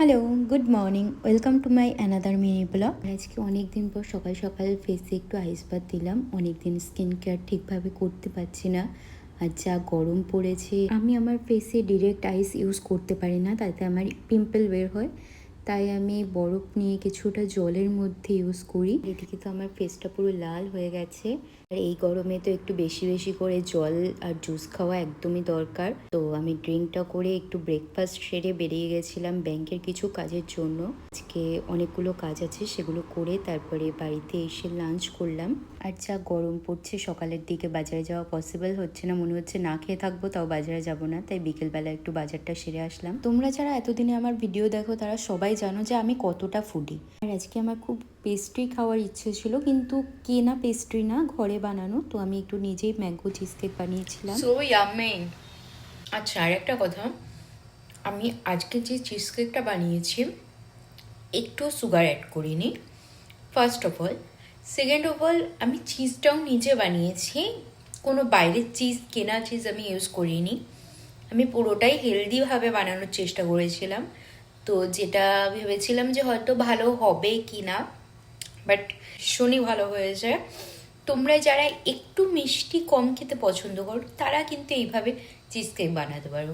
Hello, good morning. Welcome to my another mini blog. আজকে অনেক দিন পর সকাল সকাল ফেসে একটু আইস বাথ দিলাম। অনেক দিন স্কিন কেয়ার ঠিকভাবে করতে পারছি না, আর যা গরম পড়েছে। আমি আমার ফেসে ডিরেক্ট আইস ইউজ করতে পারি না, তাতে আমার পিম্পল বের হয়। তাই আমি বরফ নিয়ে কিছুটা জলের মধ্যে ইউজ করি। এদিকে তো আমার ফেসটা পুরো লাল হয়ে গেছে। আর এই গরমে তো একটু বেশি বেশি করে জল আর জুস খাওয়া একদমই দরকার। তো আমি ড্রিঙ্কটা করে একটু ব্রেকফাস্ট সেরে বেরিয়ে গেছিলাম ব্যাংকের কিছু কাজের জন্য। আজকে অনেকগুলো কাজ আছে, সেগুলো করে তারপরে বাড়িতে এসে লাঞ্চ করলাম। আর যা গরম পড়ছে, সকালের দিকে বাজারে যাওয়া পসিবল হচ্ছে না, মনে হচ্ছে না খেয়ে থাকবো, তাও বাজারে যাব না। তাই বিকেলবেলা একটু বাজারটা সেরে আসলাম। তোমরা যারা এতদিনে আমার ভিডিও দেখো তারা সবাই জানো যে আমি কতটা ফুডি। আর আজকে আমার খুব পেস্ট্রি খাওয়ার ইচ্ছে ছিল, কিন্তু কেনা পেস্ট্রি না, ঘরে বানানো। তো আমি একটু নিজেই ম্যাঙ্গো চিজ কেক বানিয়েছিলাম। So yummy. আচ্ছা, আর একটা কথা, আমি আজকে যে চিজ কেকটা বানিয়েছি একটু সুগার অ্যাড করিনি, first of all. Second of all, আমি চিজটাও নিজে বানিয়েছি, কোনো বাইরের চিজ, কেনা চিজ আমি ইউজ করিনি। আমি পুরোটাই হেলদিভাবে বানানোর চেষ্টা করেছিলাম। তো যেটা ভেবেছিলাম যে হয়তো ভালো হবে কি না, বাট ভীষণই ভালো হয়েছে। তোমরা যারা একটু মিষ্টি কম খেতে পছন্দ করো তারা কিন্তু এইভাবে চিজ কেক বানাতে পারো।